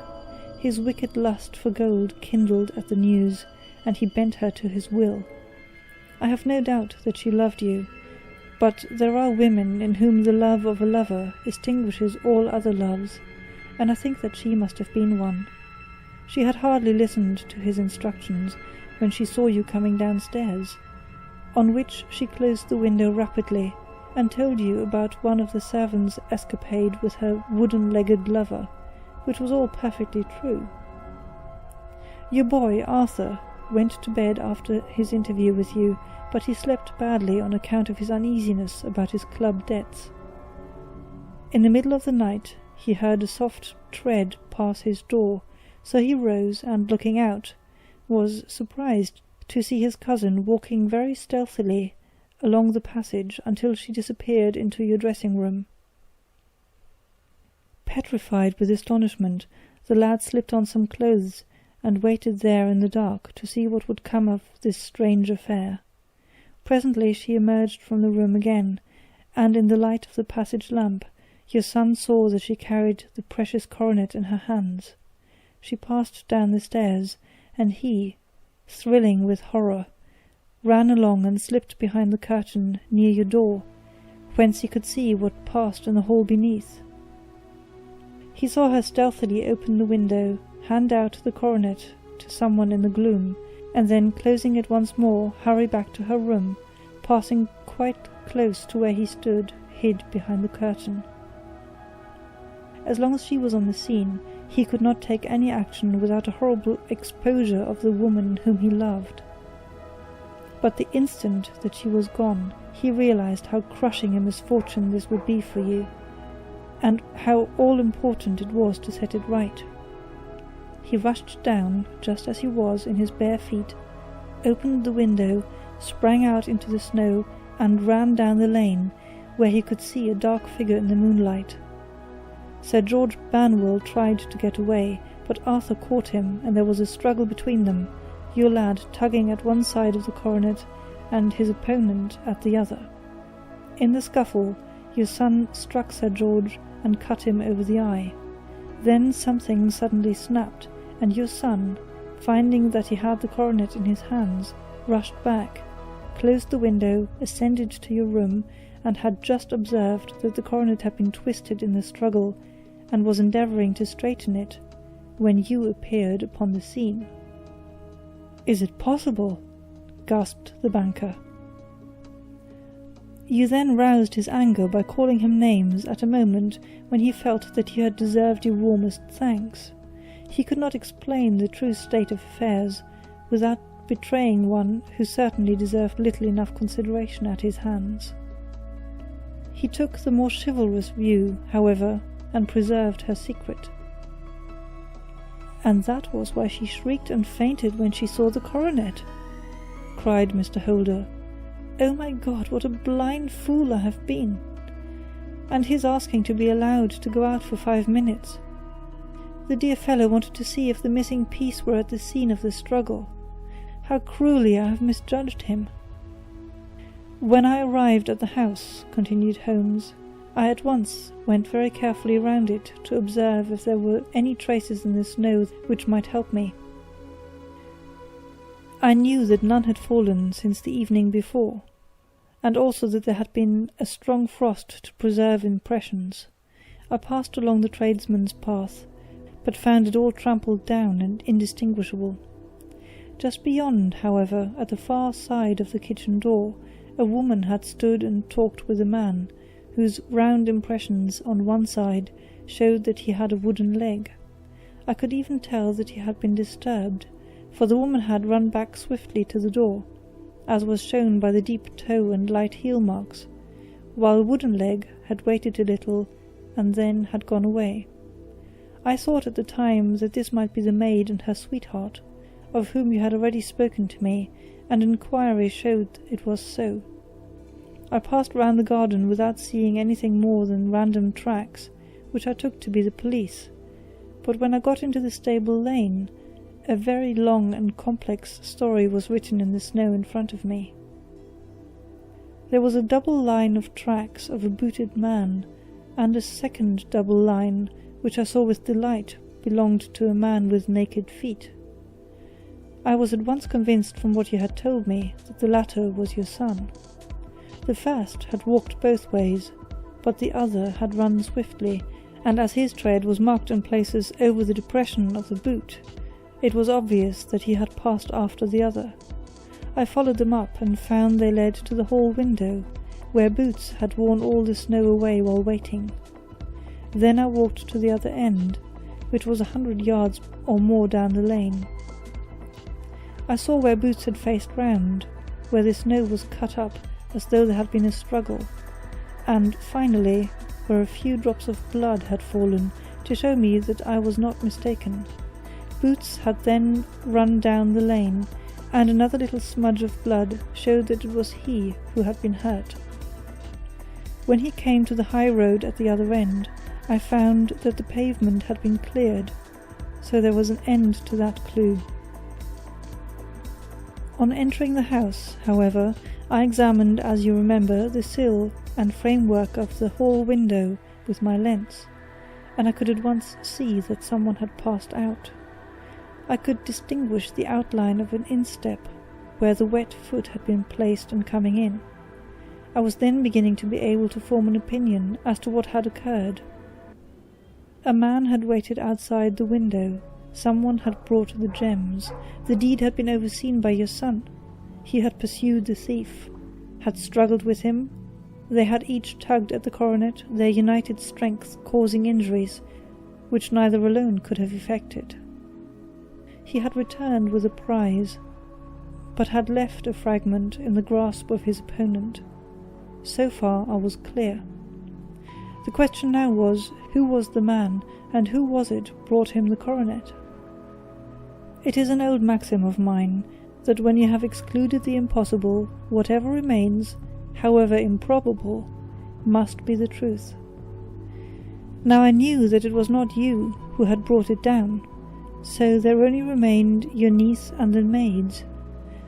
His wicked lust for gold kindled at the news, and he bent her to his will. I have no doubt that she loved you, but there are women in whom the love of a lover extinguishes all other loves, and I think that she must have been one. She had hardly listened to his instructions when she saw you coming downstairs, on which she closed the window rapidly, and told you about one of the servants' escapade with her wooden-legged lover, which was all perfectly true. Your boy, Arthur, went to bed after his interview with you, but he slept badly on account of his uneasiness about his club debts. In the middle of the night he heard a soft tread pass his door, so he rose and, looking out, was surprised to see his cousin walking very stealthily along the passage until she disappeared into your dressing-room. Petrified with astonishment, the lad slipped on some clothes and waited there in the dark to see what would come of this strange affair. Presently she emerged from the room again, and in the light of the passage lamp your son saw that she carried the precious coronet in her hands. She passed down the stairs, and he, thrilling with horror, ran along and slipped behind the curtain near your door, whence he could see what passed in the hall beneath. He saw her stealthily open the window, hand out the coronet to someone in the gloom, and then, closing it once more, hurry back to her room, passing quite close to where he stood, hid behind the curtain. As long as she was on the scene, he could not take any action without a horrible exposure of the woman whom he loved. But the instant that she was gone, he realized how crushing a misfortune this would be for you, and how all-important it was to set it right. He rushed down, just as he was, in his bare feet, opened the window, sprang out into the snow, and ran down the lane, where he could see a dark figure in the moonlight. Sir George Banwell tried to get away, but Arthur caught him, and there was a struggle between them, your lad tugging at one side of the coronet, and his opponent at the other. In the scuffle, your son struck Sir George and cut him over the eye. Then something suddenly snapped, and your son, finding that he had the coronet in his hands, rushed back, closed the window, ascended to your room, and had just observed that the coronet had been twisted in the struggle, and was endeavouring to straighten it, when you appeared upon the scene. "Is it possible?" gasped the banker. You then roused his anger by calling him names at a moment when he felt that you had deserved your warmest thanks. He could not explain the true state of affairs without betraying one who certainly deserved little enough consideration at his hands. He took the more chivalrous view, however, and preserved her secret. "And that was why she shrieked and fainted when she saw the coronet," cried Mr. Holder. "Oh my God, what a blind fool I have been! And his asking to be allowed to go out for 5 minutes. The dear fellow wanted to see if the missing piece were at the scene of the struggle. How cruelly I have misjudged him." "When I arrived at the house," continued Holmes, "I at once went very carefully round it to observe if there were any traces in the snow which might help me. I knew that none had fallen since the evening before, and also that there had been a strong frost to preserve impressions. I passed along the tradesman's path, but found it all trampled down and indistinguishable. Just beyond, however, at the far side of the kitchen door, a woman had stood and talked with a man, whose round impressions on one side showed that he had a wooden leg. I could even tell that he had been disturbed, for the woman had run back swiftly to the door, as was shown by the deep toe and light heel marks, while Wooden Leg had waited a little and then had gone away. I thought at the time that this might be the maid and her sweetheart, of whom you had already spoken to me, and inquiry showed it was so. I passed round the garden without seeing anything more than random tracks, which I took to be the police, but when I got into the stable lane, a very long and complex story was written in the snow in front of me. There was a double line of tracks of a booted man, and a second double line, which I saw with delight, belonged to a man with naked feet. I was at once convinced from what you had told me that the latter was your son. The first had walked both ways, but the other had run swiftly, and as his tread was marked in places over the depression of the boot, it was obvious that he had passed after the other. I followed them up and found they led to the hall window, where Boots had worn all the snow away while waiting. Then I walked to the other end, which was 100 yards or more down the lane. I saw where Boots had faced round, where the snow was cut up as though there had been a struggle, and finally where a few drops of blood had fallen to show me that I was not mistaken. Boots had then run down the lane, and another little smudge of blood showed that it was he who had been hurt. When he came to the high road at the other end, I found that the pavement had been cleared, so there was an end to that clue. On entering the house, however, I examined, as you remember, the sill and framework of the hall window with my lens, and I could at once see that someone had passed out. I could distinguish the outline of an instep, where the wet foot had been placed in coming in. I was then beginning to be able to form an opinion as to what had occurred. A man had waited outside the window. Someone had brought the gems. The deed had been overseen by your son. He had pursued the thief, had struggled with him. They had each tugged at the coronet, their united strength causing injuries which neither alone could have effected. He had returned with a prize, but had left a fragment in the grasp of his opponent. So far I was clear. The question now was, who was the man, and who was it brought him the coronet? It is an old maxim of mine, that when you have excluded the impossible, whatever remains, however improbable, must be the truth. Now I knew that it was not you who had brought it down, so there only remained your niece and the maids.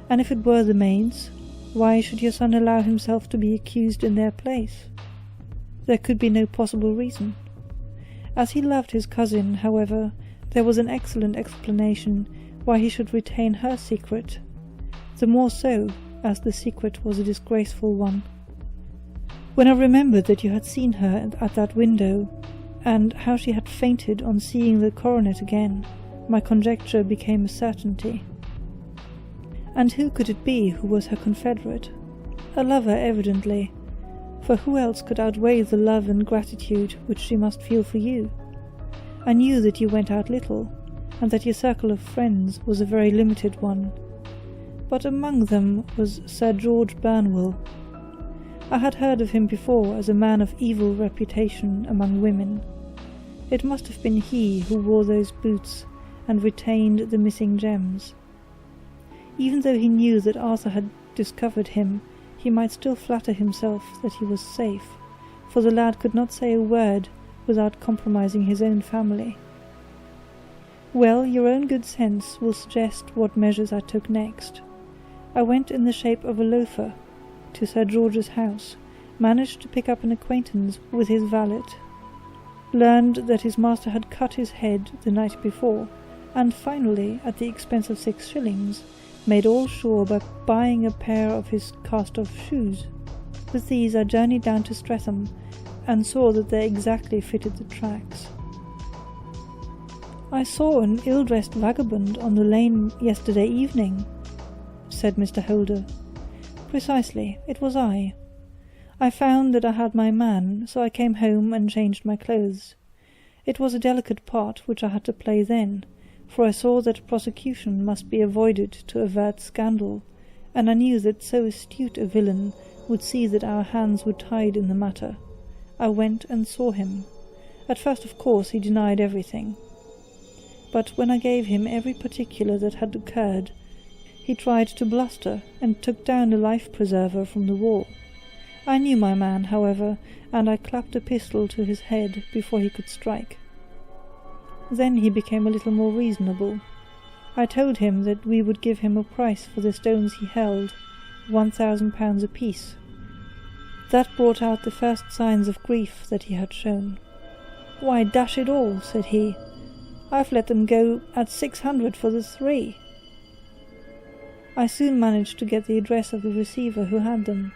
And if it were the maids, why should your son allow himself to be accused in their place? There could be no possible reason. As he loved his cousin, however, there was an excellent explanation why he should retain her secret, the more so as the secret was a disgraceful one. When I remembered that you had seen her at that window, and how she had fainted on seeing the coronet again, my conjecture became a certainty. And who could it be who was her confederate? A lover, evidently, for who else could outweigh the love and gratitude which she must feel for you? I knew that you went out little, and that your circle of friends was a very limited one, but among them was Sir George Burnwell. I had heard of him before as a man of evil reputation among women. It must have been he who wore those boots and retained the missing gems. Even though he knew that Arthur had discovered him, he might still flatter himself that he was safe, for the lad could not say a word without compromising his own family. Well, your own good sense will suggest what measures I took next. I went in the shape of a loafer to Sir George's house, managed to pick up an acquaintance with his valet, learned that his master had cut his head the night before, and finally, at the expense of 6 shillings, made all sure by buying a pair of his cast-off shoes. With these I journeyed down to Streatham, and saw that they exactly fitted the tracks. "I saw an ill-dressed vagabond on the lane yesterday evening," said Mr. Holder. "Precisely, it was I. I found that I had my man, so I came home and changed my clothes. It was a delicate part which I had to play then, for I saw that prosecution must be avoided to avert scandal, and I knew that so astute a villain would see that our hands were tied in the matter. I went and saw him. At first, of course, he denied everything. But when I gave him every particular that had occurred, he tried to bluster, and took down a life-preserver from the wall. I knew my man, however, and I clapped a pistol to his head before he could strike. Then he became a little more reasonable. I told him that we would give him a price for the stones he held, £1,000 apiece. That brought out the first signs of grief that he had shown. 'Why, dash it all,' said he, 'I've let them go at 600 for the 3. I soon managed to get the address of the receiver who had them,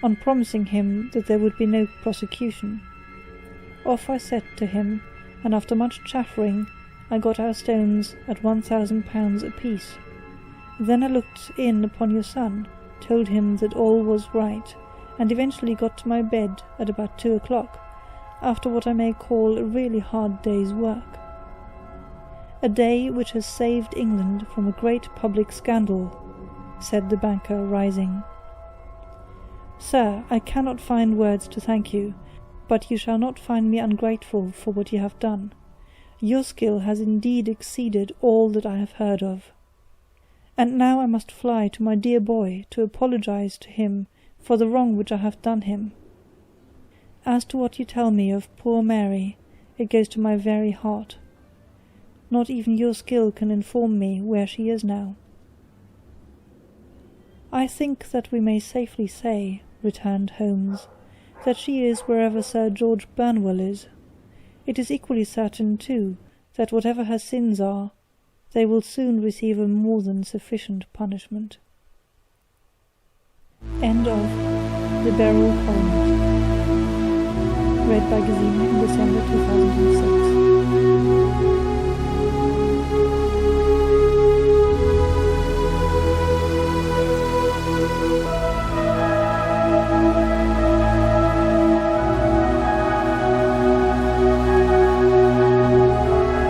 on promising him that there would be no prosecution. Off I set to him, and after much chaffering I got our stones at £1,000 apiece. Then I looked in upon your son, told him that all was right, and eventually got to my bed at about 2 o'clock, after what I may call a really hard day's work. A day which has saved England from a great public scandal,' said the banker, rising. 'Sir, I cannot find words to thank you, but you shall not find me ungrateful for what you have done. Your skill has indeed exceeded all that I have heard of. And now I must fly to my dear boy to apologize to him for the wrong which I have done him. As to what you tell me of poor Mary, it goes to my very heart. Not even your skill can inform me where she is now.' 'I think that we may safely say,' returned Holmes, 'that she is wherever Sir George Burnwell is. It is equally certain, too, that whatever her sins are, they will soon receive a more than sufficient punishment.' End of The Beryl Coronet. Read by Gesine in December 2006.